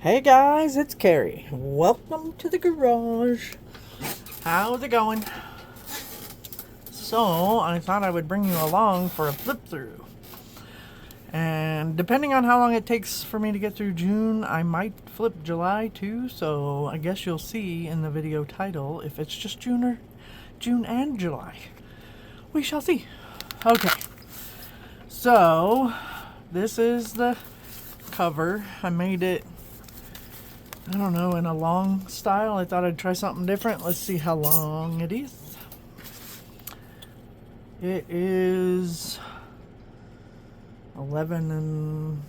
Hey guys, it's Carrie. Welcome to the garage. How's it going? So, I thought I would bring you along for a flip through. And depending on how long it takes for me to get through June, I might flip July too. So, I guess you'll see in the video title if it's just June or June and July. We shall see. Okay. So, this is the cover. I made it, I don't know, in a long style. I thought I'd try something different. Let's see how long it is. It is 11 and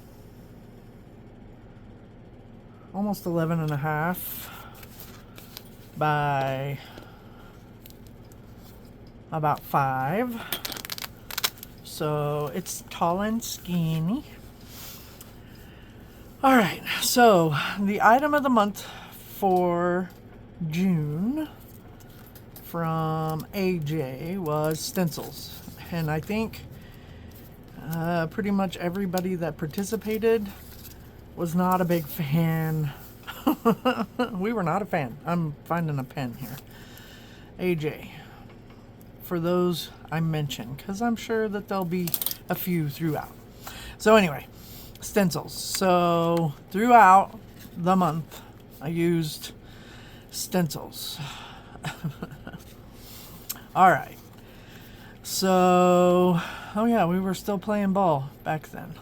almost 11 and a half by about 5. So it's tall and skinny. All right, so the item of the month for June from AJ was stencils. And I think pretty much everybody that participated was not a big fan. We were not a fan. I'm finding a pen here. AJ, for those I mentioned, because I'm sure that there'll be a few throughout. So anyway, stencils. So throughout the month, I used stencils. All right. So, oh yeah, we were still playing ball back then.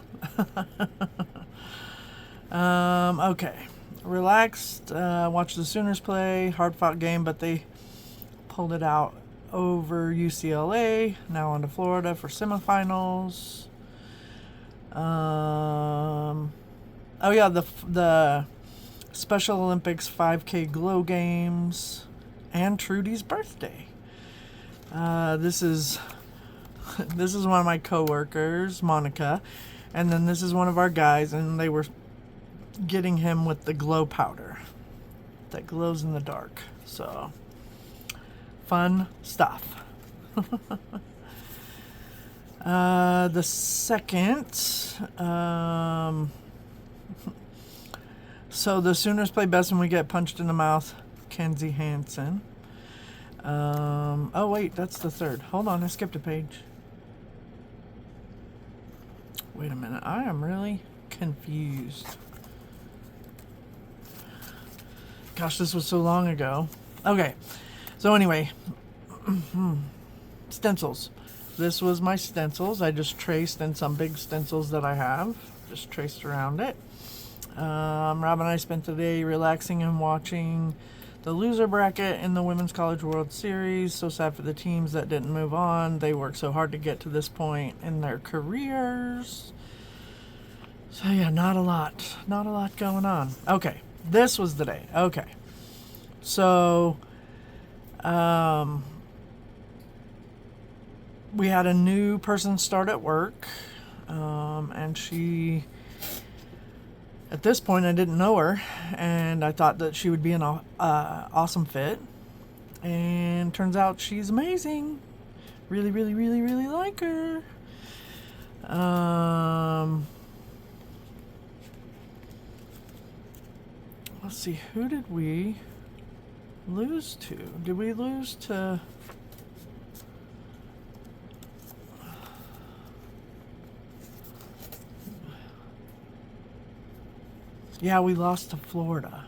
Okay. Relaxed. Watched the Sooners play. Hard fought game, but they pulled it out over UCLA. Now on to Florida for semifinals. Oh yeah, the Special Olympics 5K Glow Games and Trudy's birthday. This is one of my coworkers, Monica, and then this is one of our guys, and they were getting him with the glow powder that glows in the dark. So fun stuff. The second, so the Sooners play best when we get punched in the mouth. Kenzie Hansen. Oh wait, that's the third. Hold on, I skipped a page. Wait a minute, I am really confused. Gosh, this was so long ago. Okay, so anyway, stencils. This was my stencils. I just traced in some big stencils that I have. Just traced around it. Rob and I spent the day relaxing and watching the loser bracket in the Women's College World Series. So sad for the teams that didn't move on. They worked so hard to get to this point in their careers. So yeah, not a lot going on. Okay, this was the day. Okay, so we had a new person start at work, and she, at this point, I didn't know her, and I thought that she would be an awesome fit. And turns out she's amazing. Really, really, really, really like her. Let's see, who did we lose to? Did we lose to... Yeah, we lost to Florida.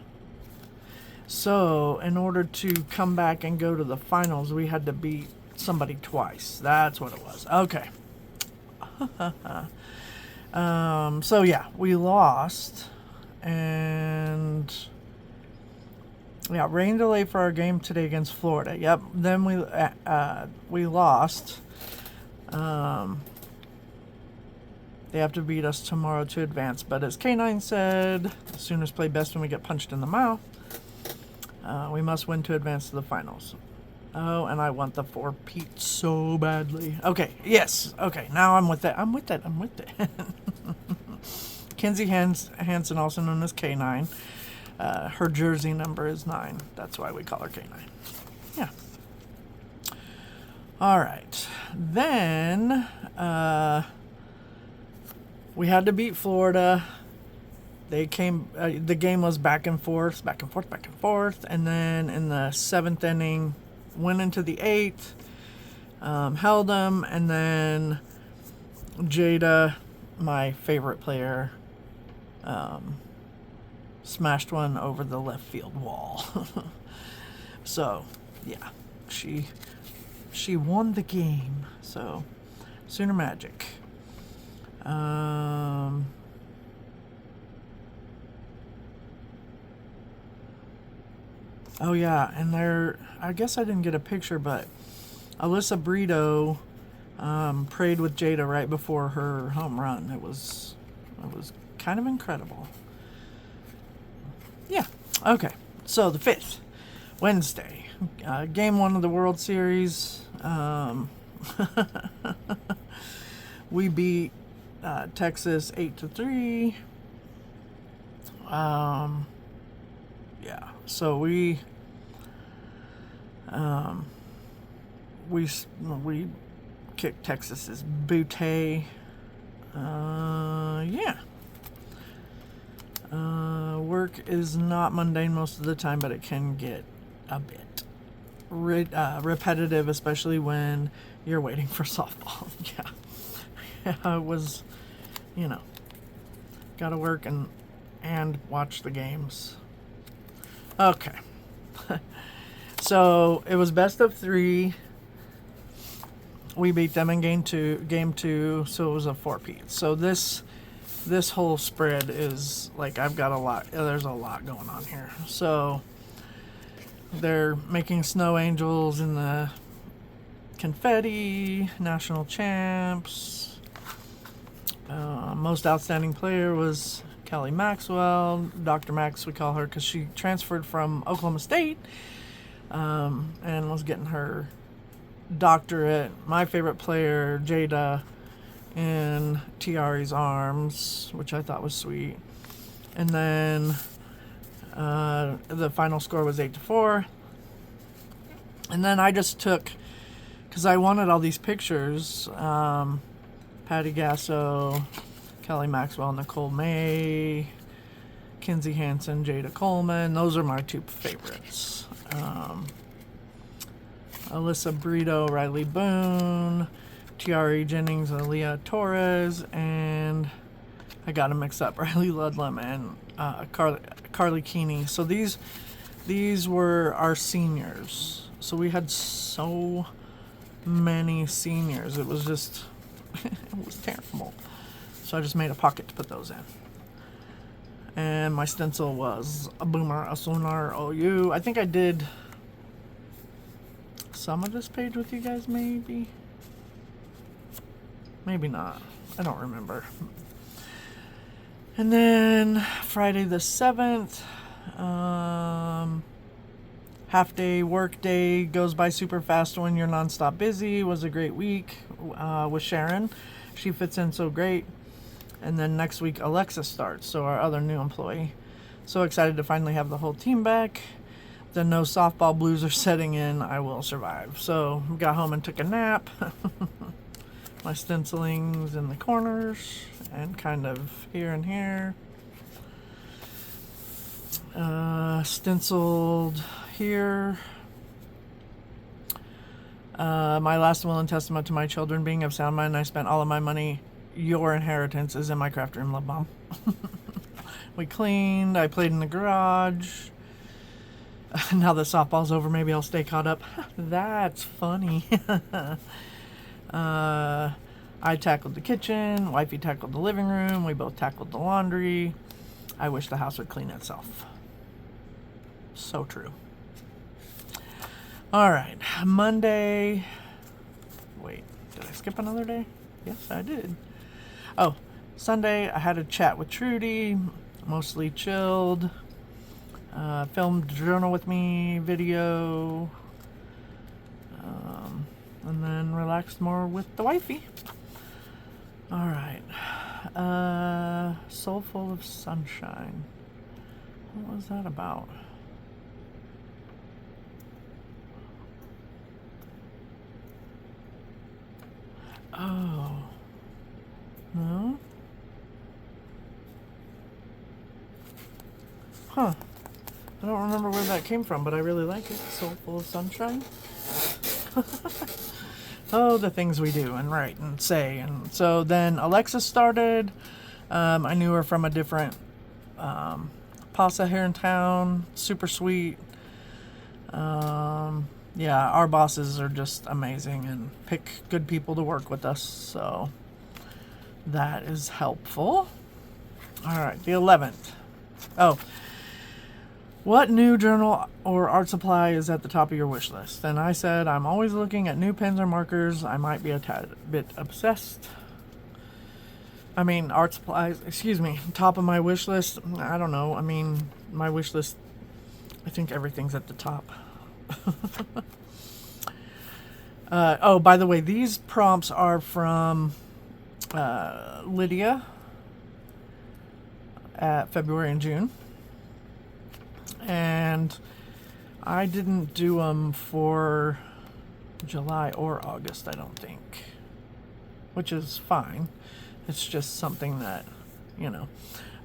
So, in order to come back and go to the finals, we had to beat somebody twice. That's what it was. Okay. So yeah, we lost. And yeah, rain delay for our game today against Florida. Yep. Then we lost. They have to beat us tomorrow to advance. But as K9 said, the Sooners play best when we get punched in the mouth. We must win to advance to the finals. Oh, and I want the 4-peat so badly. Okay, yes. Okay, now I'm with it. I'm with it. Kenzie Hansen, also known as K9. Her jersey number is 9. That's why we call her K9. Yeah. All right. Then we had to beat Florida. They came. The game was back and forth, back and forth, back and forth, and then in the 7th inning, went into the 8th, held them, and then Jada, my favorite player, smashed one over the left field wall. So, yeah, she won the game. So, Sooner Magic. Oh yeah, and I guess I didn't get a picture, but Alyssa Brito prayed with Jada right before her home run. It was kind of incredible. Yeah. Okay. So the 5th, Wednesday, game 1 of the World Series. We beat Texas 8-3. Yeah. So we kicked Texas's booty. Yeah. Work is not mundane most of the time, but it can get a bit repetitive, especially when you're waiting for softball. Yeah. It was, gotta work and watch the games. Okay. So it was best of 3. We beat them in game two, so it was a 4-peat. So this whole spread is like, I've got a lot. There's a lot going on here. So they're making snow angels in the confetti, national champs. Most outstanding player was Kelly Maxwell, Dr. Max we call her, because she transferred from Oklahoma State and was getting her doctorate. My favorite player, Jada, in Tiari's arms, which I thought was sweet. And then the final score was 8-4. And then I just took, because I wanted all these pictures, Patty Gasso, Kelly Maxwell, Nicole May, Kinsey Hansen, Jada Coleman. Those are my 2 favorites. Alyssa Brito, Riley Boone, Tiari Jennings, Aaliyah Torres, and I got them mixed up, Riley Ludlam and Carly Keeney. So these were our seniors. So we had so many seniors. It was just, it was terrible. So I just made a pocket to put those in. And my stencil was a Boomer Asunar OU. I think I did some of this page with you guys, maybe. Maybe not. I don't remember. And then Friday the 7th, half day work day goes by super fast when you're nonstop busy. It was a great week with Sharon. She fits in so great. And then next week Alexa starts, so our other new employee. So excited to finally have the whole team back. The no softball blues are setting in. I will survive. So got home and took a nap. My stenciling's in the corners and kind of here and here. Stenciled here. My last will and testament to my children being of sound mind. I spent all of my money. Your inheritance is in my craft room, love mom. We cleaned. I played in the garage. Now that softball's over, maybe I'll stay caught up. That's funny. I tackled the kitchen. Wifey tackled the living room. We both tackled the laundry. I wish the house would clean itself. So true. All right. Monday. Wait, did I skip another day? Yes, I did. Oh, Sunday, I had a chat with Trudy. Mostly chilled. Filmed journal with me, video. And then relaxed more with the wifey. All right. Soul Full of Sunshine. What was that about? Oh. No? Huh. I don't remember where that came from, but I really like it. Soul Full of Sunshine. Oh, the things we do and write and say. And so then Alexa started. I knew her from a different Pasa here in town. Super sweet. Yeah, our bosses are just amazing and pick good people to work with us. So that is helpful. All right, the 11th. Oh, what new journal or art supply is at the top of your wish list? And I said, I'm always looking at new pens or markers. I might be a tad bit obsessed. I mean, art supplies, excuse me, top of my wish list. I don't know. I mean, my wish list, I think everything's at the top. Oh, by the way, these prompts are from Lydia at February and June. And I didn't do them for July or August, I don't think, which is fine. It's just something that, you know.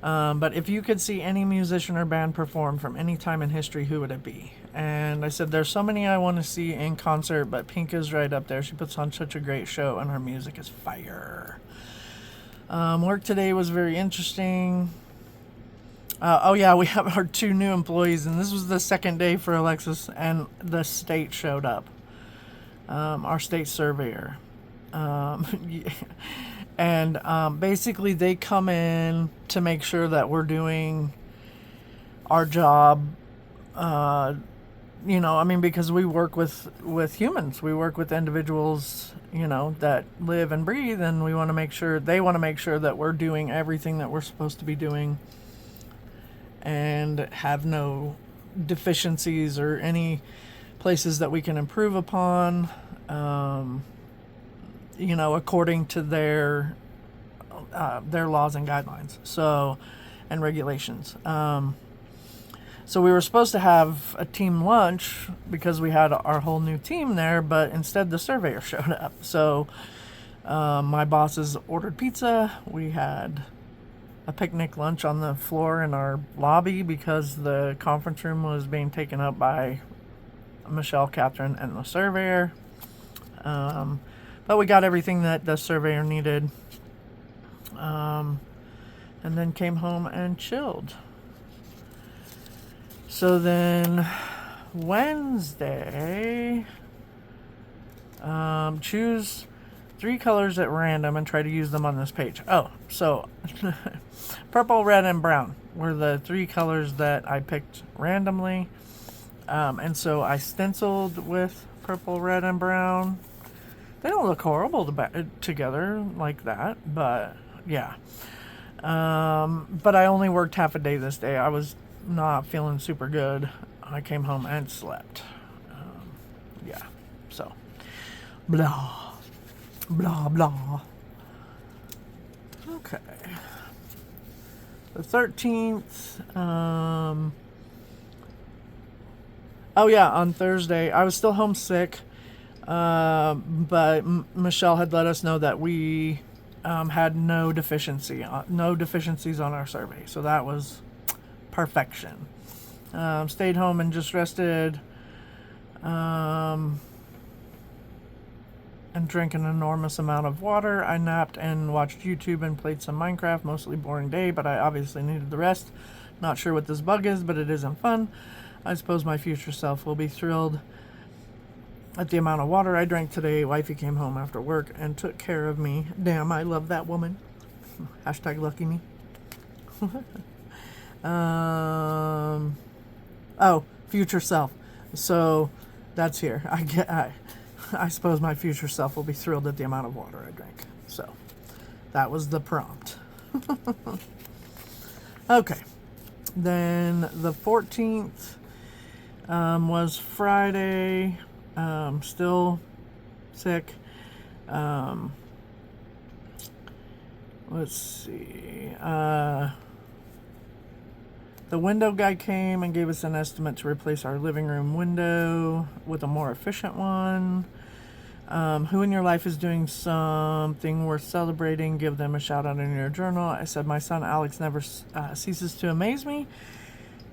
But if you could see any musician or band perform from any time in history, who would it be? And I said, there's so many I want to see in concert, but Pink is right up there. She puts on such a great show, and her music is fire. Work today was very interesting. Oh yeah, we have our 2 new employees, and this was the second day for Alexis, and the state showed up. Our state surveyor. And basically they come in to make sure that we're doing our job. You know, I mean, because we work with humans. We work with individuals, you know, that live and breathe, and we want to make sure, they want to make sure that we're doing everything that we're supposed to be doing and have no deficiencies or any places that we can improve upon, you know, according to their laws and guidelines, so, and regulations. So we were supposed to have a team lunch because we had our whole new team there, but instead the surveyor showed up. So my bosses ordered pizza. We had a picnic lunch on the floor in our lobby because the conference room was being taken up by Michelle, Catherine, and the surveyor. But we got everything that the surveyor needed. And then came home and chilled. So then Wednesday, choose 3 colors at random and try to use them on this page. Oh, so purple, red, and brown were the 3 colors that I picked randomly. And so I stenciled with purple, red, and brown. They don't look horrible together like that, but yeah. But I only worked half a day this day. I was not feeling super good. I came home and slept. Yeah, so blah, blah, blah. Okay. The 13th, oh yeah, on Thursday, I was still homesick, but Michelle had let us know that we had no deficiencies on our survey, so that was perfection. Stayed home and just rested, and drank an enormous amount of water. I napped and watched YouTube and played some Minecraft. Mostly boring day, but I obviously needed the rest. Not sure what this bug is, but it isn't fun. I suppose my future self will be thrilled at the amount of water I drank today. Wifey came home after work and took care of me. Damn, I love that woman. Hashtag lucky me. Oh, future self. So that's here. I suppose my future self will be thrilled at the amount of water I drank. So that was the prompt. Okay. Then the 14th was Friday. Still sick. Let's see. The window guy came and gave us an estimate to replace our living room window with a more efficient one. Who in your life is doing something worth celebrating? Give them a shout out in your journal. I said, my son Alex never ceases to amaze me.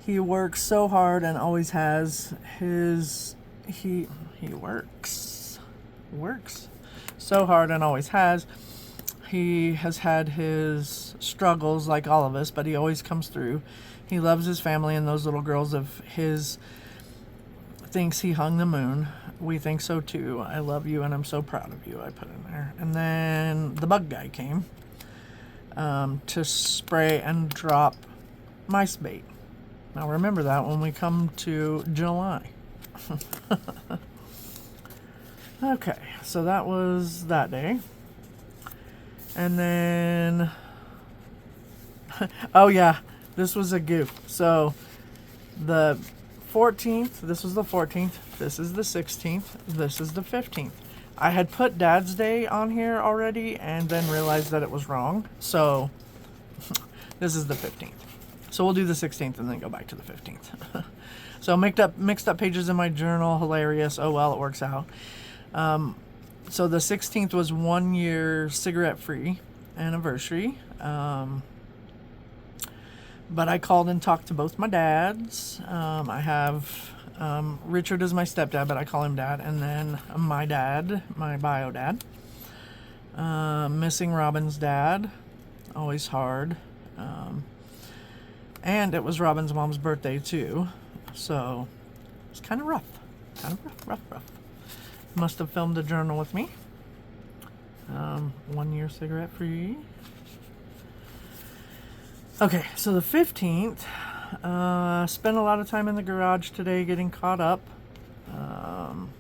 He works so hard and always has. He works so hard and always has. He has had his struggles like all of us, but he always comes through. He loves his family, and those little girls of his thinks he hung the moon. We think so too. I love you and I'm so proud of you, I put in there. And then the bug guy came to spray and drop mice bait. Now remember that when we come to July. Okay, so that was that day. And then, oh yeah, this was a goof. So the 14th, this was the 14th, this is the 16th, this is the 15th. I had put Dad's Day on here already and then realized that it was wrong. So this is the 15th. So we'll do the 16th and then go back to the 15th. So mixed up pages in my journal, hilarious. Oh well, it works out. So the 16th was 1 year cigarette-free anniversary. But I called and talked to both my dads. I have Richard is my stepdad, but I call him Dad. And then my dad, my bio dad. Missing Robin's dad. Always hard. And it was Robin's mom's birthday too. So it's kind of rough. Rough. Must have filmed a journal with me. 1 year cigarette free. Okay, so the 15th, spent a lot of time in the garage today getting caught up. And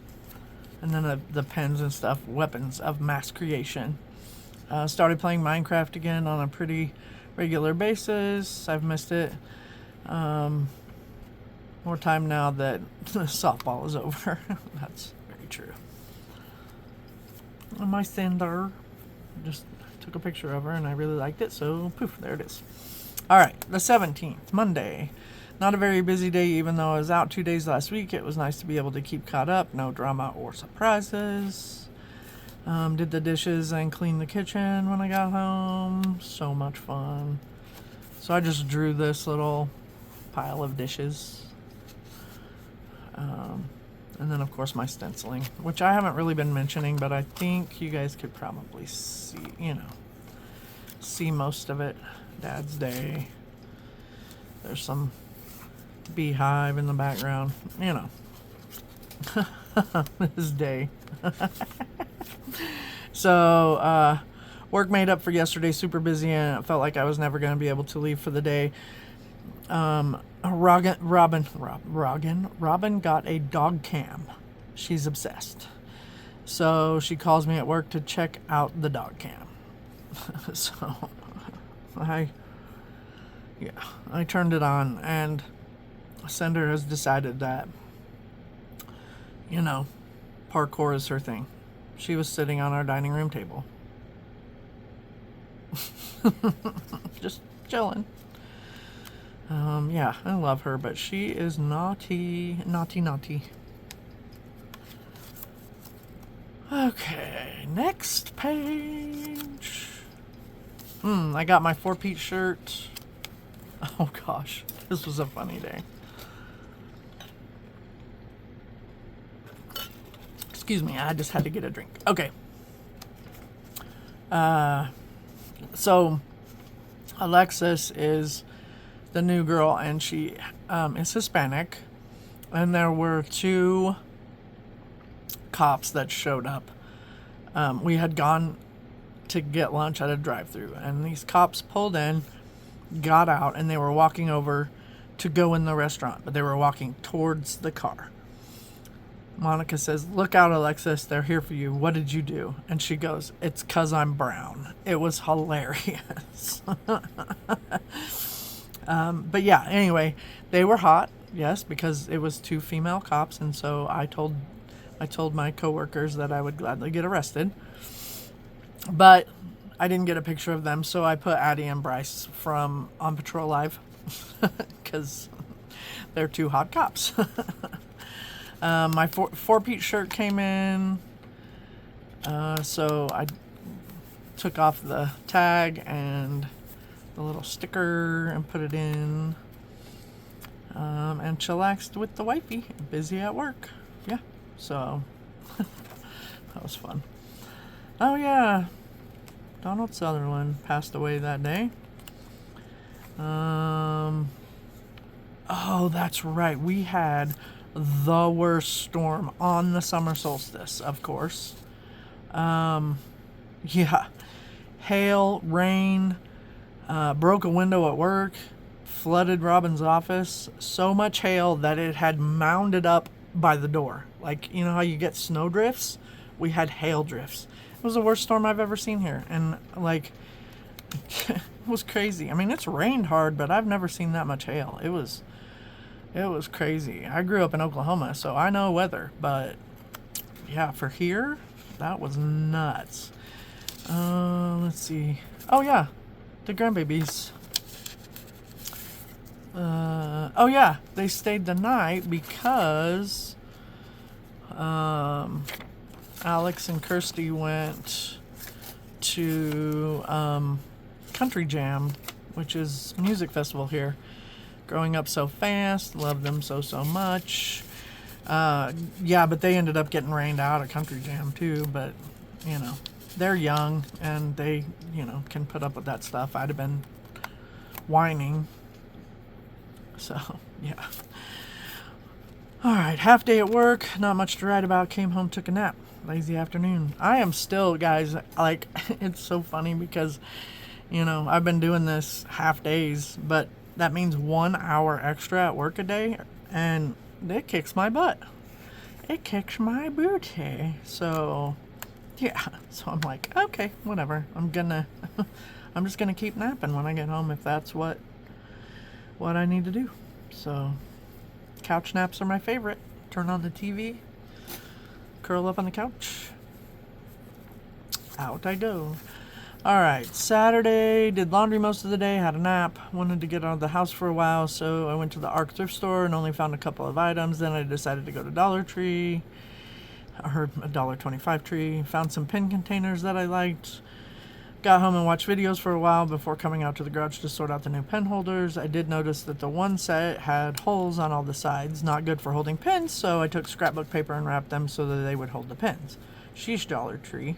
then the pens and stuff, weapons of mass creation. Started playing Minecraft again on a pretty regular basis. I've missed it. More time now that softball is over. That's very true. And my Cinder, just took a picture of her and I really liked it, so poof, there it is. All right, the 17th, Monday. Not a very busy day, even though I was out 2 days last week. It was nice to be able to keep caught up. No drama or surprises. Did the dishes and cleaned the kitchen when I got home. So much fun. So I just drew this little pile of dishes. And then, of course, my stenciling, which I haven't really been mentioning, but I think you guys could probably see most of it. Dad's Day. There's some beehive in the background. His day. So, work made up for yesterday. Super busy, and it felt like I was never going to be able to leave for the day. Robin got a dog cam. She's obsessed. So she calls me at work to check out the dog cam. So I turned it on, and Cinder has decided that, parkour is her thing. She was sitting on our dining room table. Just chilling. Yeah, I love her, but she is naughty. Okay, next page. I got my 4-piece shirt. Oh gosh, this was a funny day. Excuse me, I just had to get a drink. Okay. So Alexis is the new girl, and she is Hispanic, and there were 2 cops that showed up. We had gone to get lunch at a drive-thru, and these cops pulled in, got out, and they were walking over to go in the restaurant, but they were walking towards the car. Monica says, "Look out, Alexis, they're here for you. What did you do?" And she goes, "It's 'cause I'm brown." It was hilarious. But yeah, anyway, they were hot, yes, because it was 2 female cops, and so I told my coworkers that I would gladly get arrested. But I didn't get a picture of them, so I put Addie and Bryce from On Patrol Live because they're 2 hot cops. My 4-piece shirt came in, so I took off the tag and the little sticker and put it in. and chillaxed with the wifey. Busy at work. Yeah. So that was fun. Oh yeah, Donald Sutherland passed away that day. Oh, that's right. We had the worst storm on the summer solstice, of course. Yeah. Hail, rain, broke a window at work, flooded Robin's office. So much hail that it had mounded up by the door. Like, you know how you get snow drifts? We had hail drifts. It was the worst storm I've ever seen here. And, like, it was crazy. I mean, it's rained hard, but I've never seen that much hail. It was crazy. I grew up in Oklahoma, so I know weather. But, yeah, for here, that was nuts. Let's see. Oh, yeah, the grandbabies. Oh, yeah, they stayed the night because Alex and Kirsty went to Country Jam, which is a music festival here. Growing Up So Fast, love them so much. Yeah, but they ended up getting rained out at Country Jam too, but, you know, they're young and they, you know, can put up with that stuff. I'd have been whining. So, yeah. All right, half day at work, not much to write about, came home, took a nap. Lazy afternoon. I am still, guys, like, it's so funny because, you know, I've been doing this half days, but that means 1 hour extra at work a day, and it kicks my butt. It kicks my booty. So, yeah. So I'm like, okay, whatever. I'm just gonna keep napping when I get home if that's what I need to do. So, couch naps are my favorite. Turn on the TV, curl up on the couch, out I go. All right, Saturday, did laundry most of the day, had a nap, wanted to get out of the house for a while, so I went to the ARC thrift store and only found a couple of items. Then I decided to go to Dollar Tree, or a $1.25 Tree, found some pin containers that I liked. Got home and watched videos for a while before coming out to the garage to sort out the new pen holders. I did notice that the one set had holes on all the sides, not good for holding pens, so I took scrapbook paper and wrapped them so that they would hold the pens. Sheesh, Dollar Tree.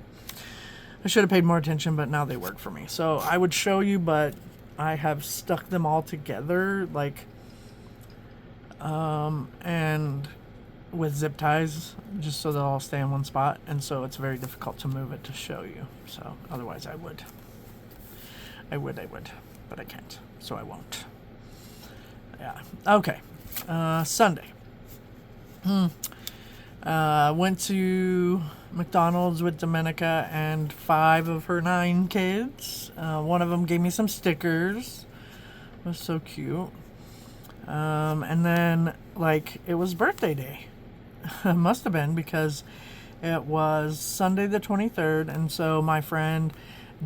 I should have paid more attention, but now they work for me. So I would show you, but I have stuck them all together, like, and with zip ties, just so they'll all stay in one spot. And so it's very difficult to move it to show you. So otherwise I would, but I can't, so I won't. Yeah. Okay. Sunday. Went to McDonald's with Domenica and 5 of her 9 kids. One of them gave me some stickers. It was so cute. And then, like, it was birthday day. It must have been because it was Sunday the 23rd, and so my friend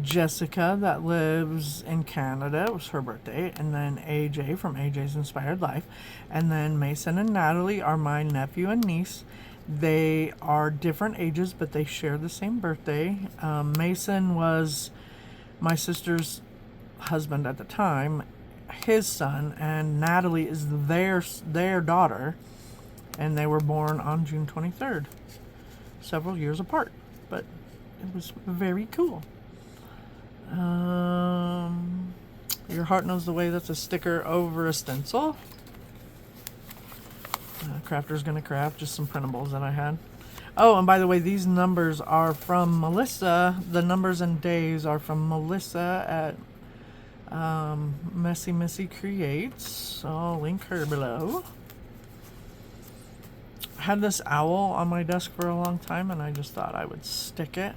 Jessica that lives in Canada, it was her birthday, and then AJ from AJ's Inspired Life, and then Mason and Natalie are my nephew and niece. They are different ages, but they share the same birthday. Mason was my sister's husband at the time, his son, and Natalie is their daughter, and they were born on June 23rd, several years apart, but it was very cool. Your Heart Knows the Way, that's a sticker over a stencil. Crafter's Gonna Craft, just some printables that I had. Oh, and by the way, these numbers are from Melissa. The numbers and days are from Melissa at Messy Missy Creates. So I'll link her below. I had this owl on my desk for a long time, and I just thought I would stick it.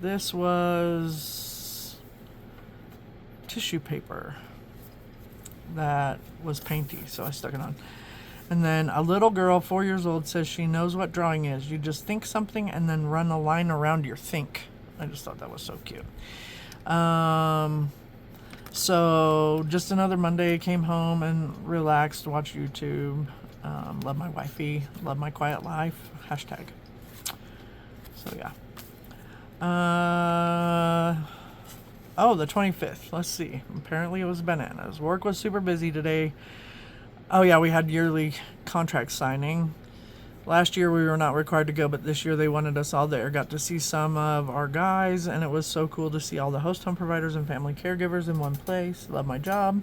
This was tissue paper that was painty, so I stuck it on. And then a little girl, 4 years old, says she knows what drawing is. You just think something and then run a line around your think. I just thought that was so cute. So just another Monday, came home and relaxed, watched YouTube. Love my wifey, love my quiet life, hashtag. So yeah. Oh, the 25th. Let's see. Apparently it was bananas. Work was super busy today. Oh yeah, we had yearly contract signing. Last year we were not required to go, but this year they wanted us all there. Got to see some of our guys, and it was so cool to see all the host home providers and family caregivers in one place. Love my job.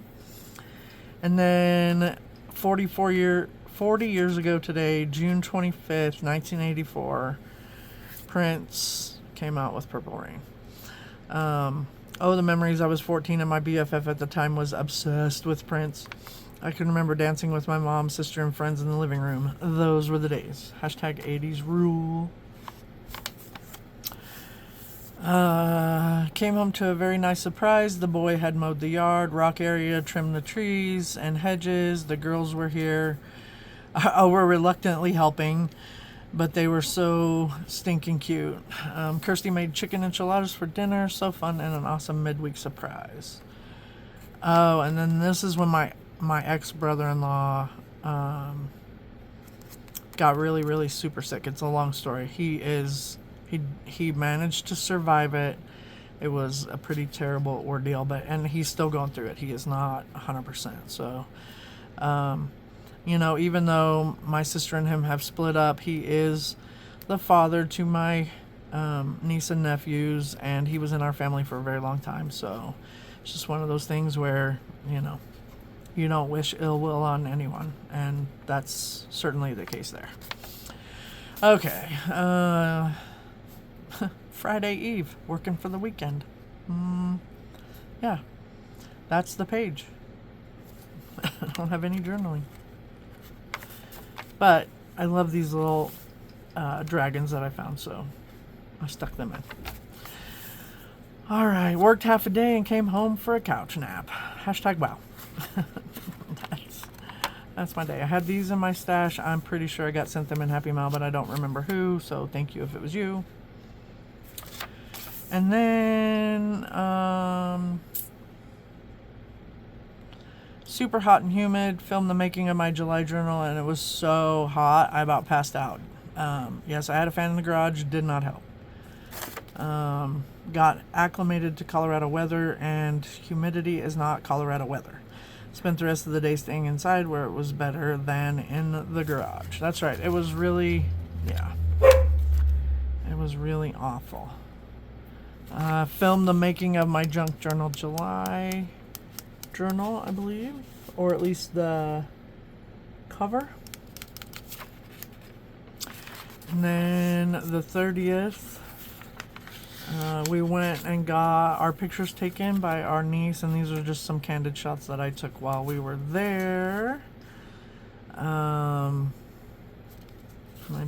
And then 40 years ago today, June 25th, 1984, Prince came out with Purple Rain. The memories. I was 14 and my BFF at the time was obsessed with Prince. I can remember dancing with my mom, sister, and friends in the living room. Those were the days. Hashtag 80s rule. Came home to a very nice surprise. The boy had mowed the yard, rock area, trimmed the trees and hedges. The girls were here. Were reluctantly helping, but they were so stinking cute. Kirsty made chicken enchiladas for dinner. So fun and an awesome midweek surprise. Oh, and then this is when my ex-brother-in-law got really, really super sick. It's a long story. He managed to survive it. It was a pretty terrible ordeal, and he's still going through it. He is not 100%. So, even though my sister and him have split up, he is the father to my niece and nephews, and he was in our family for a very long time. So it's just one of those things where, you don't wish ill will on anyone, and that's certainly the case there. Okay, Friday Eve, working for the weekend. Yeah, that's the page. I don't have any journaling. But I love these little dragons that I found, so I stuck them in. All right, worked half a day and came home for a couch nap. Hashtag wow. That's my day. I had these in my stash. I'm pretty sure I got sent them in Happy Mail, but I don't remember who, so thank you if it was you. And then super hot and humid. Filmed the making of my July journal, and it was so hot I about passed out. Yes, I had a fan in the garage. Did not help. Got acclimated to Colorado weather, and humidity is not Colorado weather. Spent the rest of the day staying inside where it was better than in the garage. That's right. It was really, it was really awful. Filmed the making of my junk journal July journal, I believe, or at least the cover. And then the 30th, we went and got our pictures taken by our niece, and these are just some candid shots that I took while we were there. My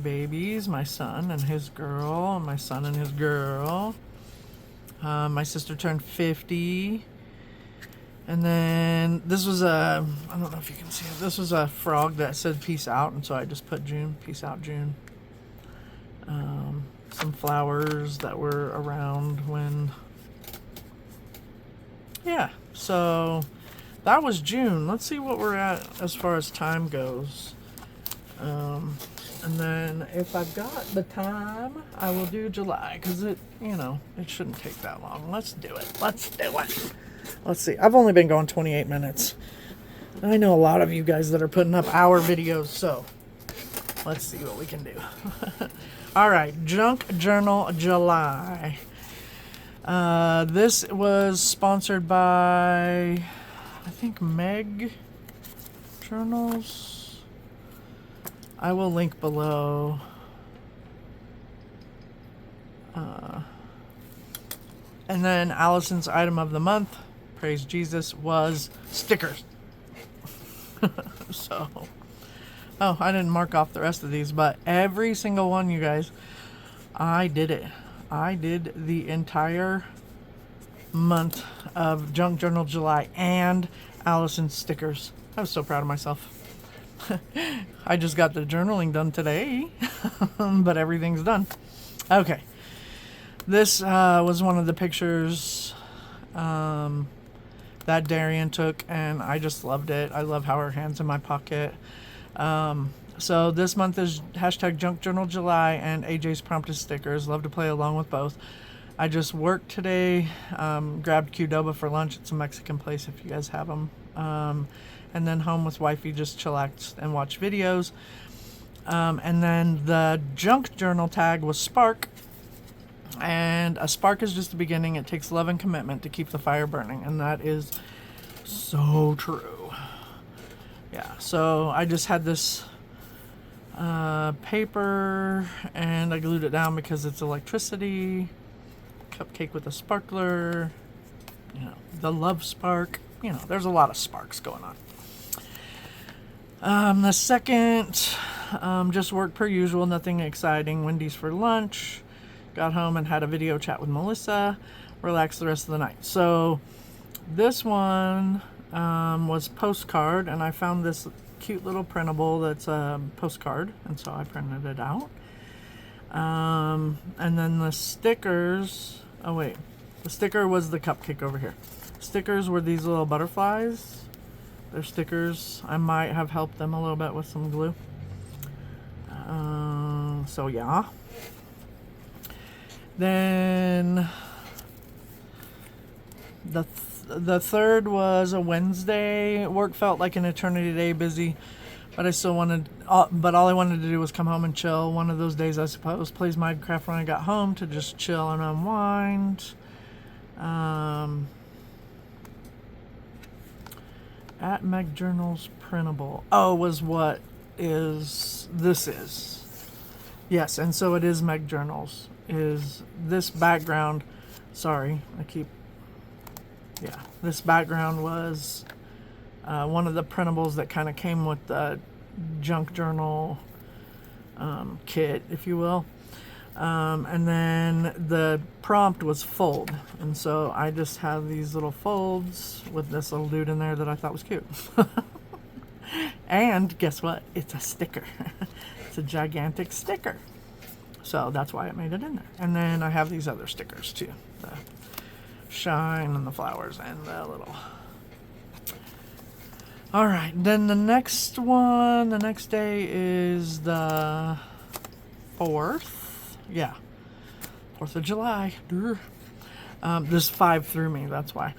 babies, my son and his girl, and my son and his girl. My sister turned 50. And then this was I don't know if you can see it, this was a frog that said peace out, and so I just put June, peace out June. Some flowers that were around when, so that was June. Let's see what we're at as far as time goes. And then if I've got the time, I will do July, because it shouldn't take that long. Let's do it. Let's see. I've only been going 28 minutes. I know a lot of you guys that are putting up hour videos, so let's see what we can do. All right, Junk Journal July. This was sponsored by, I think, Meg Journals. I will link below. And then Allison's item of the month, praise Jesus, was stickers. So, I didn't mark off the rest of these, but every single one, you guys, I did it. I did the entire month of Junk Journal July and Allison's stickers. I was so proud of myself. I just got the journaling done today, but everything's done. Okay. This was one of the pictures that Darian took, and I just loved it. I love how her hand's in my pocket. So this month is hashtag Junk Journal July and AJ's prompted stickers. Love to play along with both. I just worked today, grabbed Qdoba for lunch. It's a Mexican place if you guys have them. and then home with wifey, just chillax and watch videos. And then the junk journal tag was spark. And a spark is just the beginning. It takes love and commitment to keep the fire burning. And that is so true. Yeah, so I just had this paper and I glued it down because it's electricity. Cupcake with a sparkler. You know, the love spark. You know, there's a lot of sparks going on. The second, just work per usual, nothing exciting. Wendy's for lunch. Got home and had a video chat with Melissa. Relaxed the rest of the night. So this one was postcard, and I found this cute little printable that's a postcard, and so I printed it out. And then the stickers, oh wait, the sticker was the cupcake over here. Stickers were these little butterflies. They're stickers. I might have helped them a little bit with some glue. So yeah. Then the third was a Wednesday. Work felt like an eternity day, busy, but but all I wanted to do was come home and chill. One of those days, I suppose. Plays Minecraft when I got home to just chill and unwind. At Meg Journals printable. Oh, was what is this is. Yes, and so it is Meg Journals. Is this background, sorry, this background was one of the printables that kind of came with the junk journal kit, if you will. And then the prompt was fold. And so I just have these little folds with this little dude in there that I thought was cute. And guess what? It's a sticker. It's a gigantic sticker. So that's why I made it in there. And then I have these other stickers too. The shine and the flowers and the little... All right, then the next day is the 4th. Yeah, 4th of July. This 5 threw me, that's why.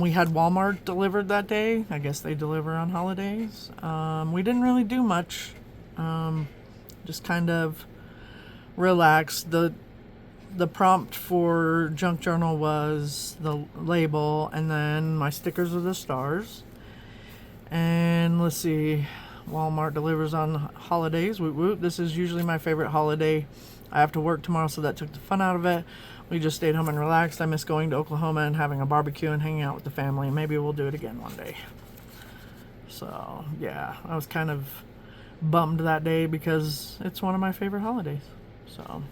We had Walmart delivered that day. I guess they deliver on holidays. We didn't really do much. Just kind of relaxed. The prompt for Junk Journal was the label, and then my stickers are the stars. And let's see, Walmart delivers on holidays. Woot woot. This is usually my favorite holiday. I have to work tomorrow, so that took the fun out of it. We just stayed home and relaxed. I miss going to Oklahoma and having a barbecue and hanging out with the family. Maybe we'll do it again one day. So, yeah, I was kind of bummed that day because it's one of my favorite holidays. So,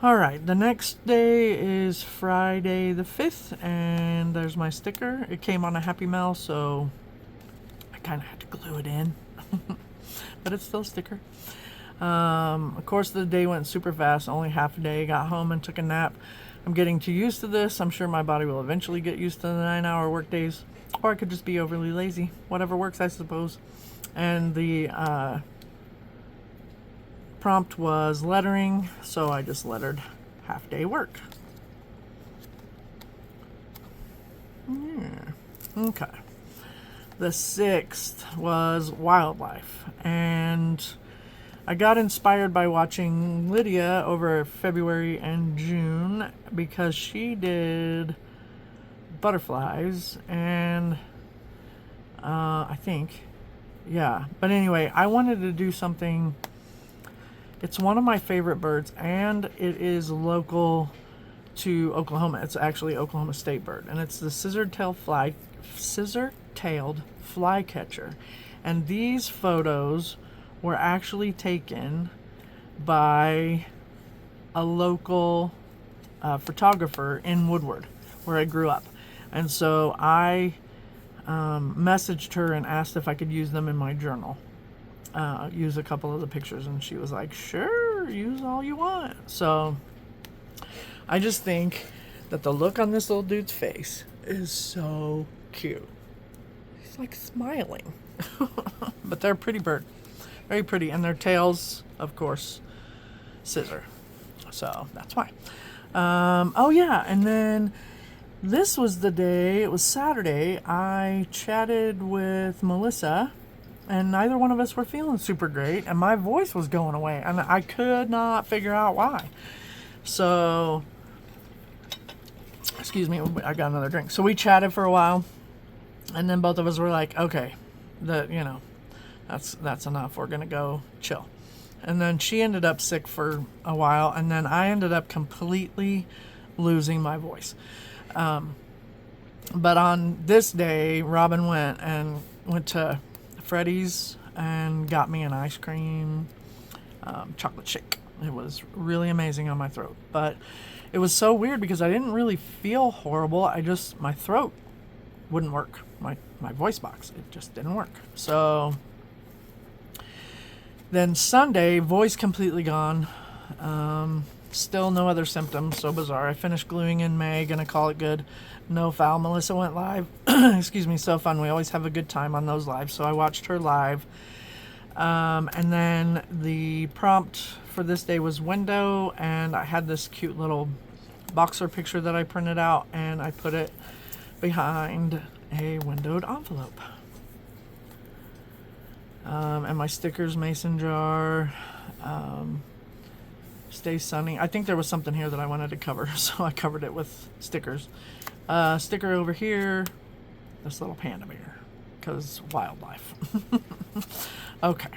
all right, the next day is Friday the 5th, and there's my sticker. It came on a Happy Mail, so I kind of had to glue it in. But it's still a sticker. Of course, the day went super fast, only half a day. Got home and took a nap. I'm getting too used to this. I'm sure my body will eventually get used to the 9-hour work days, or I could just be overly lazy. Whatever works, I suppose. And the prompt was lettering, so I just lettered half-day work. Yeah. Okay. The 6th was wildlife, and I got inspired by watching Lydia over February and June because she did butterflies, and I think, yeah. But anyway, I wanted to do something. It's one of my favorite birds, and it is local to Oklahoma. It's actually Oklahoma State bird, and it's the scissor-tailed flycatcher. And these photos were actually taken by a local photographer in Woodward, where I grew up. And so I messaged her and asked if I could use them in my journal. Use a couple of the pictures, and she was like, sure, use all you want. So I just think that the look on this little dude's face is so cute. He's like smiling. But they're a pretty bird. Very pretty. And their tails, of course, scissor. So that's why. Oh yeah, and then This was the day, it was Saturday, I chatted with Melissa, and neither one of us were feeling super great, and my voice was going away, and I could not figure out why. So, excuse me, I got another drink. So we chatted for a while, and then both of us were like, okay, that's enough. We're gonna go chill. And then she ended up sick for a while, and then I ended up completely losing my voice. But on this day, Robin went to Freddy's and got me an ice cream chocolate shake. It was really amazing on my throat, but it was so weird because I didn't really feel horrible. My throat wouldn't work. My voice box, it just didn't work. So then Sunday, voice completely gone. Still no other symptoms, so bizarre. I finished gluing in May, gonna call it good. No foul. Melissa went live. Excuse me, so fun. We always have a good time on those lives, so I watched her live. And then the prompt for this day was window, and I had this cute little boxer picture that I printed out, and I put it behind a windowed envelope. And my stickers, mason jar, stay sunny. I think there was something here that I wanted to cover, so I covered it with stickers. Sticker over here, this little panda bear, because wildlife. Okay.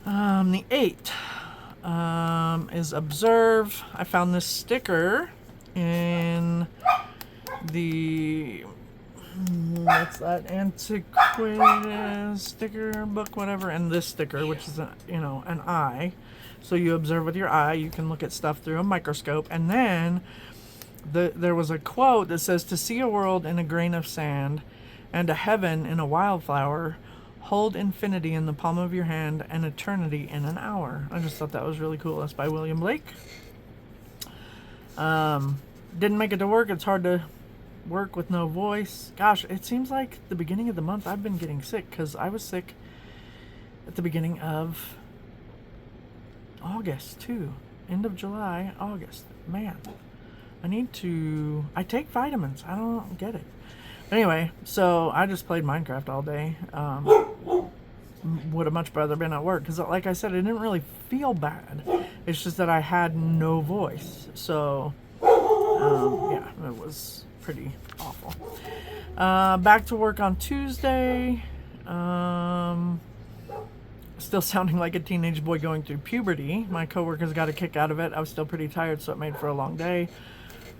The 8th is observe. I found this sticker in the what's that, antiquated sticker book, whatever, and this sticker, which is an eye. So you observe with your eye. You can look at stuff through a microscope, and then there was a quote that says, "To see a world in a grain of sand, and a heaven in a wildflower, hold infinity in the palm of your hand, and eternity in an hour." I just thought that was really cool. That's by William Blake. Didn't make it to work. It's hard to work with no voice. Gosh, it seems like the beginning of the month I've been getting sick, because I was sick at the beginning of August too. End of July, August. Man, I take vitamins. I don't get it. Anyway, so I just played Minecraft all day. Would have much rather been at work, because like I said, I didn't really feel bad. It's just that I had no voice. So yeah, it was pretty awful. Back to work on Tuesday. Still sounding like a teenage boy going through puberty. My coworkers got a kick out of it. I was still pretty tired, so it made for a long day.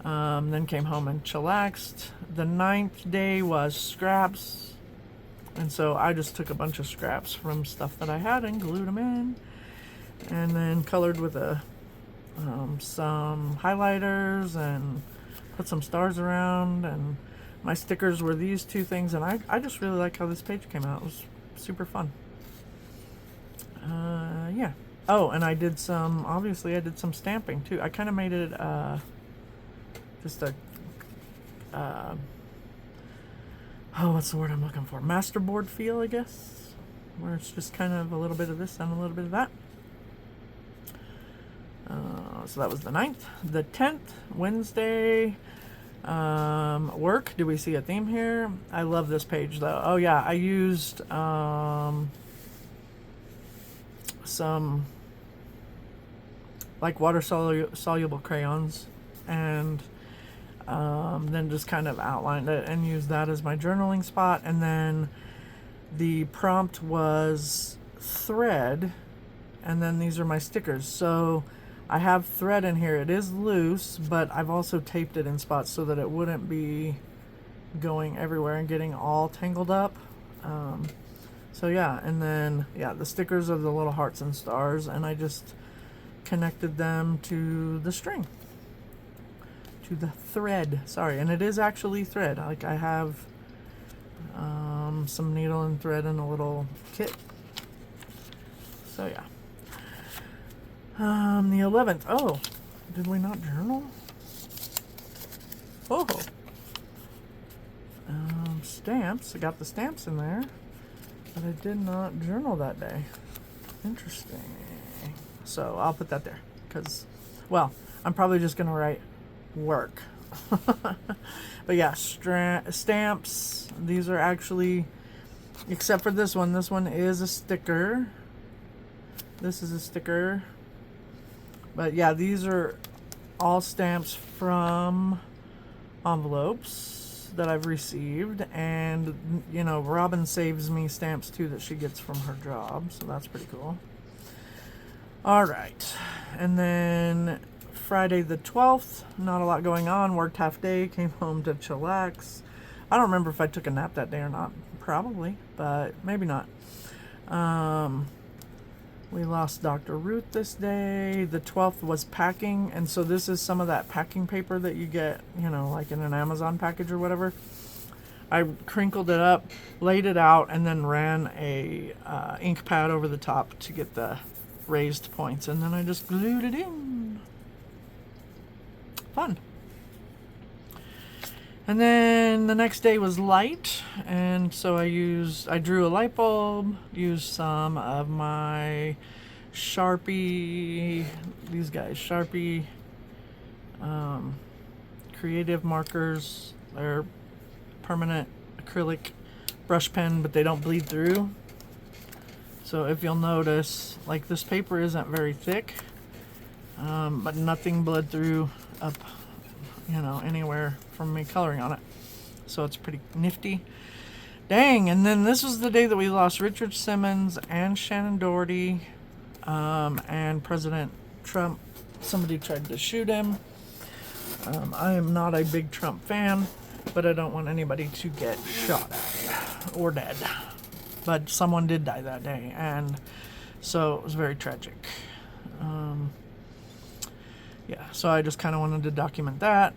Then came home and chillaxed. The 9th day was scraps. And so I just took a bunch of scraps from stuff that I had and glued them in. And then colored with some highlighters and put some stars around. And my stickers were these two things. And I just really like how this page came out. It was super fun. Yeah. Oh, and I did some stamping too. I kind of made it just a what's the word I'm looking for? Masterboard feel, I guess, where it's just kind of a little bit of this and a little bit of that. So that was the 9th. The 10th, Wednesday, work. Do we see a theme here? I love this page though. Oh yeah, I used some like water soluble crayons, and then just kind of outlined it and used that as my journaling spot. And then the prompt was thread, and then these are my stickers. So I have thread in here. It is loose, but I've also taped it in spots so that it wouldn't be going everywhere and getting all tangled up. So yeah, and then the stickers are the little hearts and stars, and I just connected them to the string, to the thread. Sorry, and it is actually thread. Like I have some needle and thread in a little kit. So yeah. The 11th. Oh, did we not journal? Oh. Stamps. I got the stamps in there, but I did not journal that day. Interesting. So I'll put that there because, well, I'm probably just going to write work. But yeah, stamps. These are actually, except for this one is a sticker. This is a sticker. But yeah, these are all stamps from envelopes that I've received. And, you know, Robin saves me stamps too that she gets from her job. So that's pretty cool. All right. And then Friday the 12th, not a lot going on. Worked half day, came home to chillax. I don't remember if I took a nap that day or not. Probably, but maybe not. We lost Dr. Ruth this day. The 12th was packing, and so this is some of that packing paper that you get, you know, like in an Amazon package or whatever. I crinkled it up, laid it out, and then ran a ink pad over the top to get the raised points, and then I just glued it in. Fun. And then the next day was light, and so I drew a light bulb, used some of my Sharpie, these guys, Sharpie creative markers. They're permanent acrylic brush pen, but they don't bleed through. So if you'll notice, like, this paper isn't very thick, but nothing bled through up, you know, anywhere from me coloring on it. So it's pretty nifty. Dang, and then this was the day that we lost Richard Simmons and Shannon Doherty, and President Trump. Somebody tried to shoot him. I am not a big Trump fan, but I don't want anybody to get shot at or dead. But someone did die that day, and so it was very tragic. Yeah, so I just kind of wanted to document that.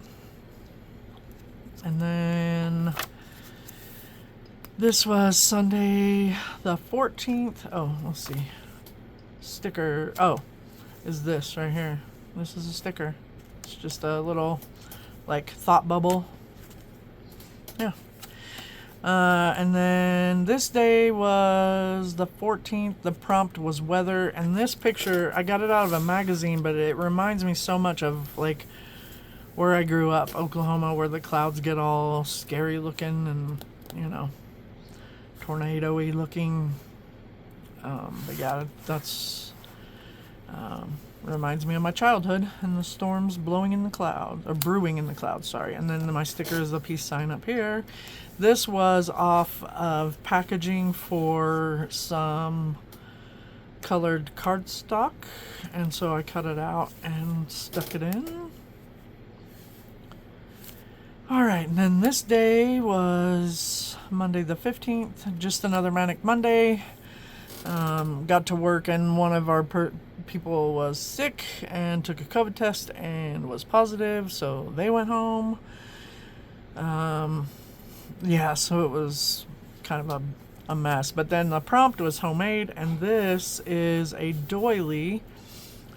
And then this was Sunday the 14th. Oh, let's see. Sticker. Oh, is this right here. This is a sticker. It's just a little, like, thought bubble. Yeah. And then this day was the 14th. The prompt was weather. And this picture, I got it out of a magazine, but it reminds me so much of, like, where I grew up, Oklahoma, where the clouds get all scary looking and, you know, tornado-y looking. But yeah, that's reminds me of my childhood and the storms blowing in the clouds, or brewing in the clouds, sorry. And then my sticker is the peace sign up here. This was off of packaging for some colored cardstock, and so I cut it out and stuck it in. Alright, and then this day was Monday the 15th, just another manic Monday. Got to work and one of our people was sick and took a COVID test and was positive, so they went home. Yeah, so it was kind of a mess. But then the prompt was homemade, and this is a doily.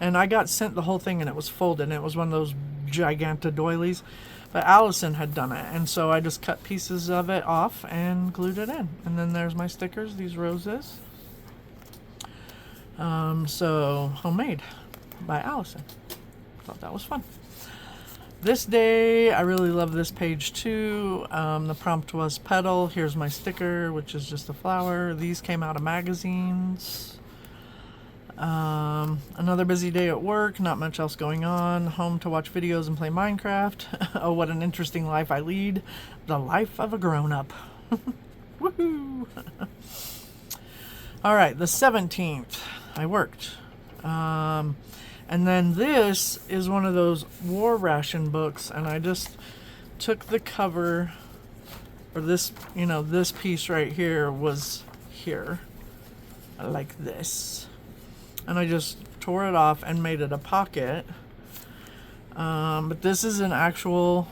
And I got sent the whole thing, and it was folded, and it was one of those gigantic doilies. But Allison had done it, and so I just cut pieces of it off and glued it in. And then there's my stickers, these roses. So homemade by Allison. Thought that was fun. This day, I really love this page too. The prompt was petal. Here's my sticker, which is just a flower. These came out of magazines. Another busy day at work, not much else going on. Home to watch videos and play Minecraft. Oh, what an interesting life I lead. The life of a grown-up. Woohoo! Alright, the 17th, I worked. And then this is one of those war ration books, and I just took the cover, or this, you know, this piece right here was here, like this. And I just tore it off and made it a pocket. But this is an actual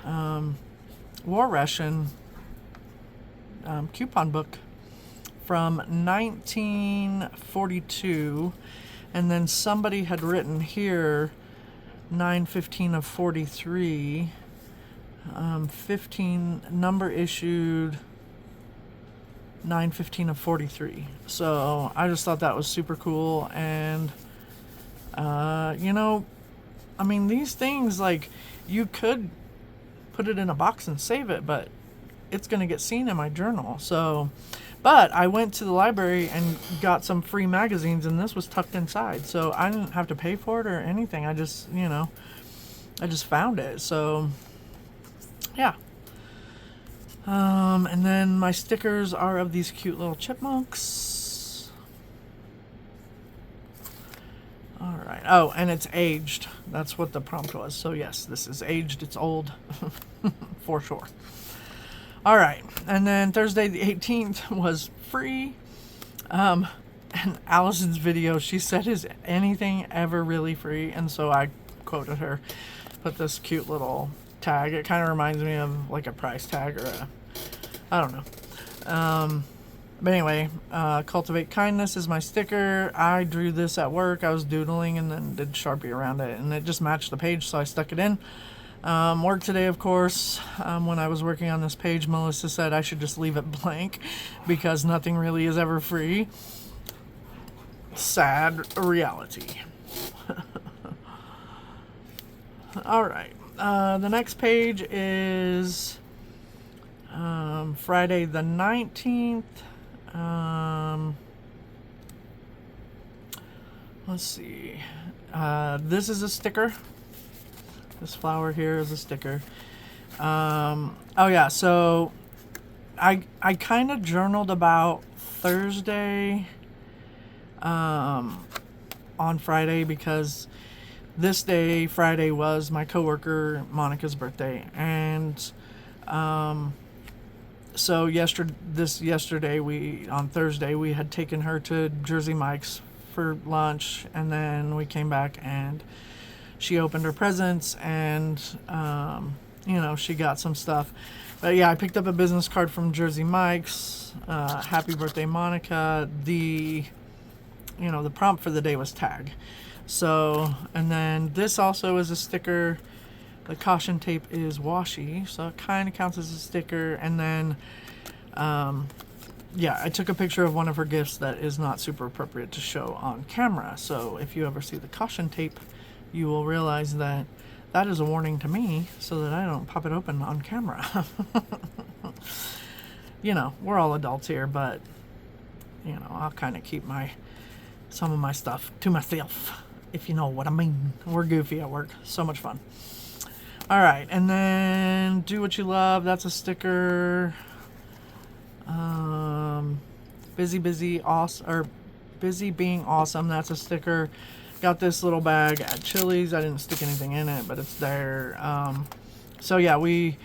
war ration coupon book from 1942. And then somebody had written here 9/15 of 43, 15 number issued 9/15 of 43. So I just thought that was super cool. And you know, I mean, these things, like, you could put it in a box and save it, but it's going to get seen in my journal. So, but I went to the library and got some free magazines, and this was tucked inside. So I didn't have to pay for it or anything. I just, I just found it. So, yeah. And then my stickers are of these cute little chipmunks. All right. Oh, and it's aged. That's what the prompt was. So yes, this is aged. It's old for sure. All right. And then Thursday the 18th was free. And Allison's video, she said, is anything ever really free? And so I quoted her, put this cute little tag. It kind of reminds me of like a price tag or I don't know. But anyway, Cultivate Kindness is my sticker. I drew this at work. I was doodling and then did Sharpie around it, and it just matched the page, so I stuck it in. Work today, of course. When I was working on this page, Melissa said I should just leave it blank because nothing really is ever free. Sad reality. All right. The next page is Friday the 19th. Let's see. This is a sticker. This flower here is a sticker. Oh yeah, so I kind of journaled about Thursday on Friday because this day, Friday, was my coworker Monica's birthday, and so yesterday on Thursday we had taken her to Jersey Mike's for lunch, and then we came back and she opened her presents and she got some stuff. But yeah, I picked up a business card from Jersey Mike's. Happy birthday, Monica. The prompt for the day was tag. So, and then this also is a sticker. The caution tape is washi, so it kind of counts as a sticker. And then, I took a picture of one of her gifts that is not super appropriate to show on camera. So if you ever see the caution tape, you will realize that that is a warning to me so that I don't pop it open on camera. We're all adults here, but, I'll kind of keep some of my stuff to myself, if you know what I mean. We're goofy at work. So much fun. All right, and then Do What You Love. That's a sticker. Busy Being Awesome. That's a sticker. Got this little bag at Chili's. I didn't stick anything in it, but it's there. So yeah, we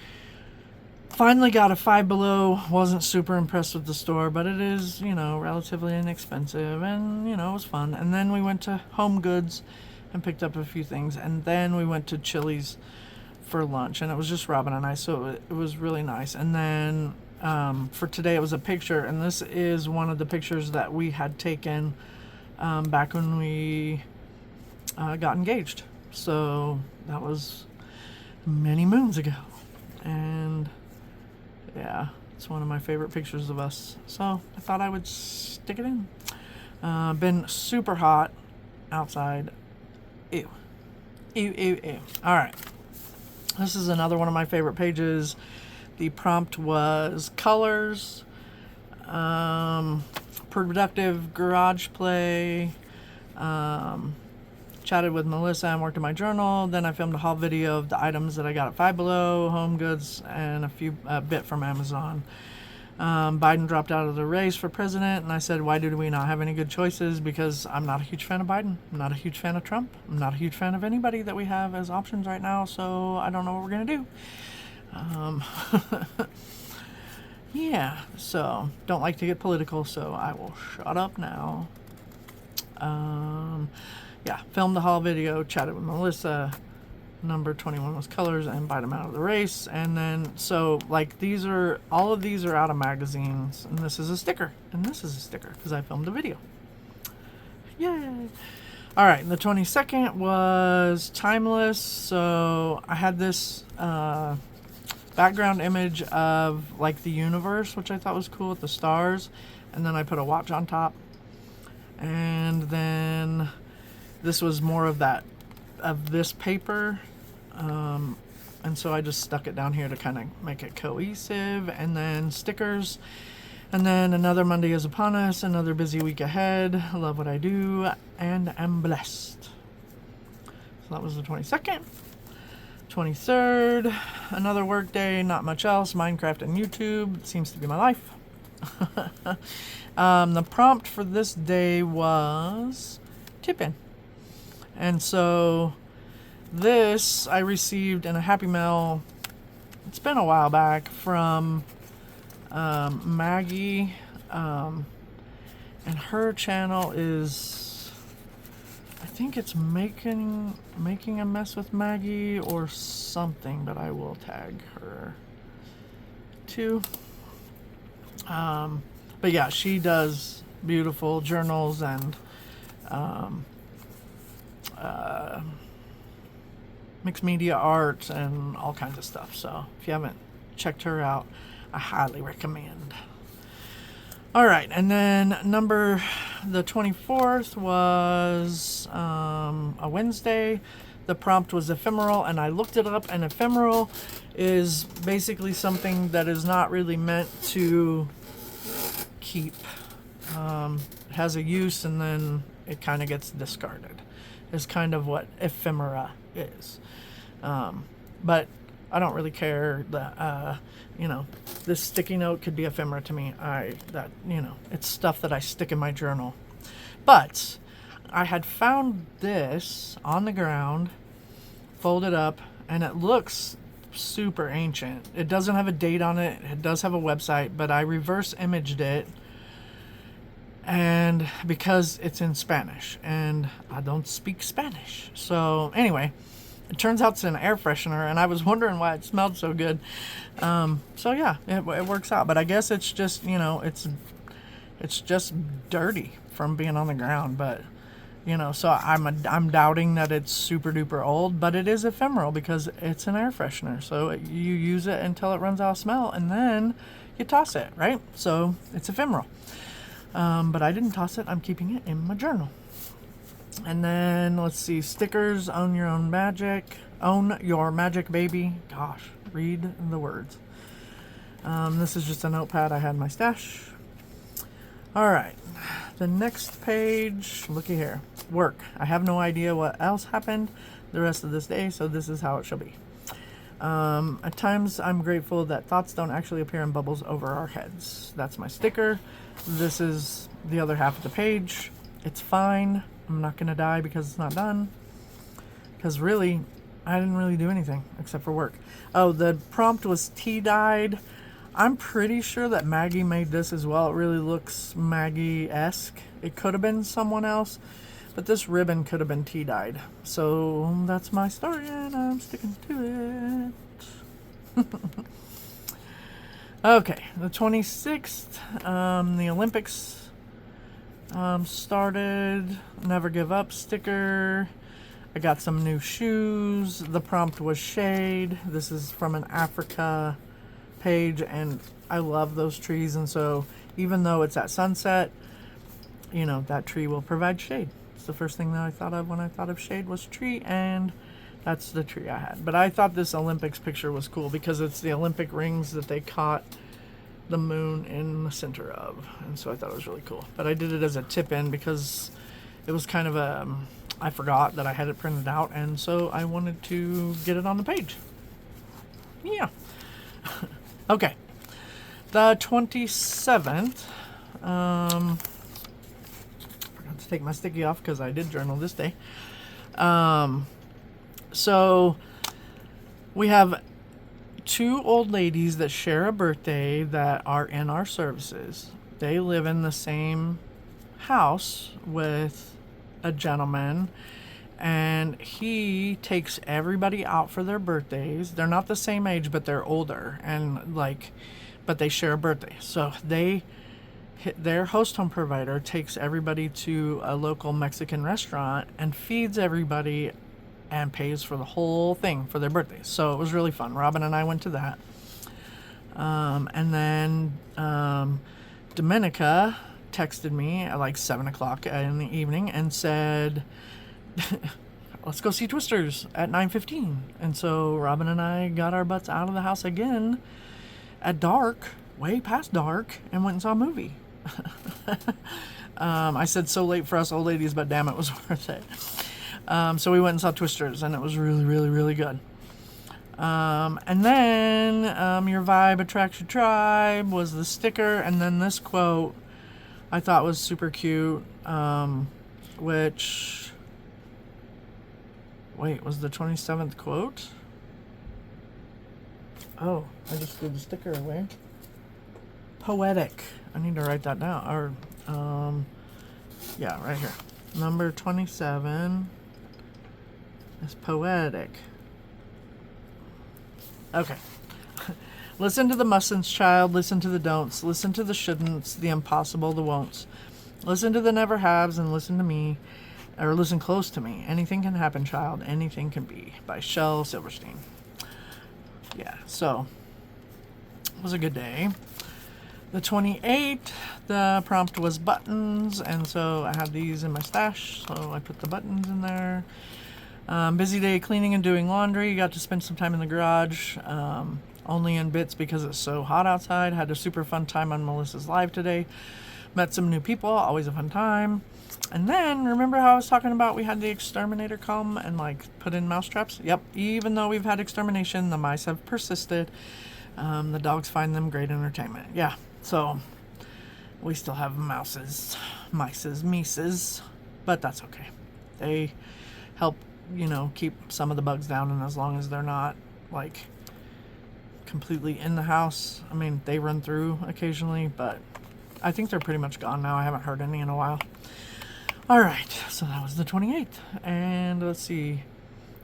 finally got a Five Below. Wasn't super impressed with the store, but it is, relatively inexpensive, and, it was fun. And then we went to Home Goods and picked up a few things, and then we went to Chili's for lunch, and it was just Robin and I, so it was really nice. And then for today it was a picture, and this is one of the pictures that we had taken back when we got engaged. So that was many moons ago, and yeah, it's one of my favorite pictures of us, so I thought I would stick it in. Been super hot outside. Ew. All right. This is another one of my favorite pages. The prompt was colors, productive garage play, chatted with Melissa and worked in my journal. Then I filmed a haul video of the items that I got at Five Below, Home Goods, and a bit from Amazon. Biden dropped out of the race for president, and I said, why did we not have any good choices? Because I'm not a huge fan of Biden. I'm not a huge fan of Trump. I'm not a huge fan of anybody that we have as options right now, so I don't know what we're going to do. Yeah, so don't like to get political, so I will shut up now. Filmed the haul video, chatted with Melissa. Number 21 was colors, and Biden out of the race. And then, so like all of these are out of magazines, and this is a sticker, and this is a sticker because I filmed a video. Yay! All right, and the 22nd was timeless. So I had this background image of like the universe, which I thought was cool with the stars, and then I put a watch on top. And then this was more of that of this paper. And so I just stuck it down here to kind of make it cohesive. And then stickers. And then another Monday is upon us, another busy week ahead. Love what I do and am blessed. So that was the 22nd. 23rd, another work day, not much else. Minecraft and YouTube seems to be my life. The prompt for this day was tip in. And so this I received in a Happy Mail. It's been a while back from Maggie, and her channel is, I think it's making a mess with Maggie or something, but I will tag her too. But yeah, she does beautiful journals and mixed media art and all kinds of stuff. So if you haven't checked her out, I highly recommend. All right, and then the 24th was a Wednesday. The prompt was ephemeral, and I looked it up, and ephemeral is basically something that is not really meant to keep. It has a use, and then it kind of gets discarded. Is kind of what ephemera is. But I don't really care that, this sticky note could be ephemera to me. It's stuff that I stick in my journal. But I had found this on the ground, folded up, and it looks super ancient. It doesn't have a date on it. It does have a website, but I reverse imaged it, and because it's in Spanish, and I don't speak Spanish. So anyway, it turns out it's an air freshener, and I was wondering why it smelled so good. So yeah, it works out. But I guess it's just, it's just dirty from being on the ground. But so I'm doubting that it's super duper old, but it is ephemeral because it's an air freshener. So you use it until it runs out of smell, and then you toss it, right? So it's ephemeral. But I didn't toss it. I'm keeping it in my journal. And then let's see, stickers. Own your own magic. Own your magic, baby. Gosh, read the words. This is just a notepad I had in my stash. All right, the next page. Looky here. Work. I have no idea what else happened the rest of this day, so this is how it shall be. At times, I'm grateful that thoughts don't actually appear in bubbles over our heads. That's my sticker. This is the other half of the page. It's fine. I'm not going to die because it's not done. Because really, I didn't really do anything except for work. Oh, the prompt was tea dyed. I'm pretty sure that Maggie made this as well. It really looks Maggie-esque. It could have been someone else, but this ribbon could have been tea dyed. So that's my story, and I'm sticking to it. Okay, the 26th, the Olympics started. Never give up sticker. I got some new shoes. The prompt was shade. This is from an Africa page, and I love those trees, and so even though it's at sunset, that tree will provide shade. It's the first thing that I thought of when I thought of shade was tree, and that's the tree I had. But I thought this Olympics picture was cool because it's the Olympic rings that they caught the moon in the center of, and so I thought it was really cool. But I did it as a tip in because it was kind of I forgot that I had it printed out, and so I wanted to get it on the page. Yeah. Okay. The 27th, forgot to take my sticky off because I did journal this day. So we have two old ladies that share a birthday that are in our services. They live in the same house with a gentleman, and he takes everybody out for their birthdays. They're not the same age, but they're older, and but they share a birthday. So their host home provider takes everybody to a local Mexican restaurant and feeds everybody and pays for the whole thing for their birthdays. So it was really fun. Robin and I went to that. And then Dominica texted me at like 7 o'clock in the evening and said, let's go see Twisters at 9:15. And so Robin and I got our butts out of the house again at dark, way past dark, and went and saw a movie. I said so late for us old ladies, but damn, it was worth it. So we went and saw Twisters, and it was really, really, really good. And then your vibe attracts your tribe was the sticker, and then this quote I thought was super cute, which, wait, was the 27th quote? Oh, I just threw the sticker away. Poetic. I need to write that down. Or, yeah, right here. Number 27 is poetic. Okay. Listen to the mustn'ts, child. Listen to the don'ts. Listen to the shouldn'ts, the impossible, the won'ts. Listen to the never haves and listen to me. Or listen close to me. Anything can happen, child. Anything can be. By Shel Silverstein. Yeah, so it was a good day. The 28th, the prompt was buttons, and so I have these in my stash, so I put the buttons in there. Busy day cleaning and doing laundry. Got to spend some time in the garage, only in bits because it's so hot outside. Had a super fun time on Melissa's live today. Met some new people, always a fun time. And then, remember how I was talking about we had the exterminator come and like put in mouse traps? Yep, even though we've had extermination, the mice have persisted. The dogs find them great entertainment. Yeah, so we still have mices, but that's okay. They help, keep some of the bugs down, and as long as they're not like completely in the house, I mean, they run through occasionally, but I think they're pretty much gone now. I haven't heard any in a while. All right, so that was the 28th, and let's see.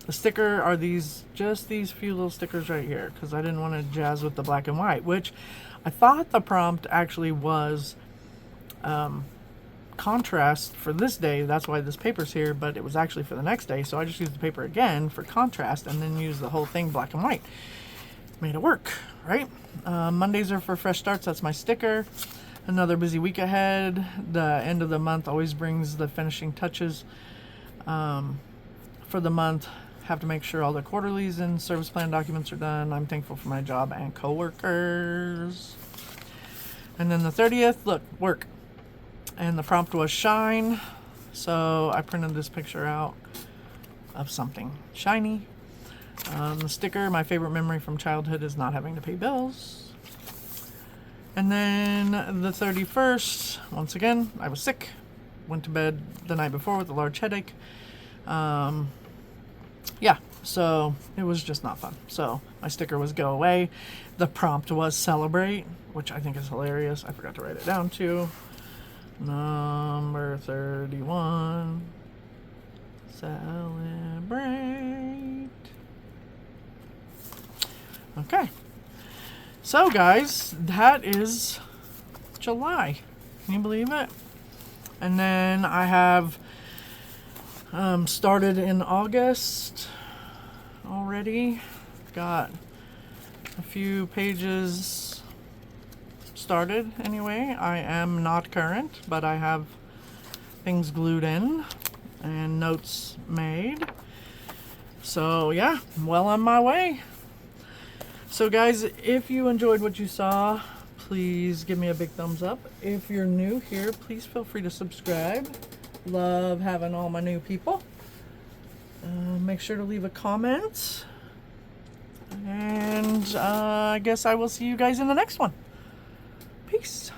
The sticker are just these few little stickers right here, because I didn't want to jazz with the black and white, which I thought the prompt actually was contrast for this day. That's why this paper's here, but it was actually for the next day, so I just used the paper again for contrast and then used the whole thing black and white. Made it work, right? Mondays are for fresh starts. That's my sticker. Another busy week ahead. The end of the month always brings the finishing touches for the month. Have to make sure all the quarterlies and service plan documents are done. I'm thankful for my job and coworkers. And then the 30th, look, work. And the prompt was shine. So I printed this picture out of something shiny. The sticker, my favorite memory from childhood is not having to pay bills. And then the 31st, once again, I was sick. Went to bed the night before with a large headache. Yeah, so it was just not fun. So my sticker was go away. The prompt was celebrate, which I think is hilarious. I forgot to write it down too. Number 31. Celebrate. Okay. So guys, that is July. Can you believe it? And then I have started in August already. Got a few pages started anyway. I am not current, but I have things glued in and notes made. So yeah, well on my way. So guys, if you enjoyed what you saw, please give me a big thumbs up. If you're new here, please feel free to subscribe. Love having all my new people. Make sure to leave a comment. And I guess I will see you guys in the next one. Peace.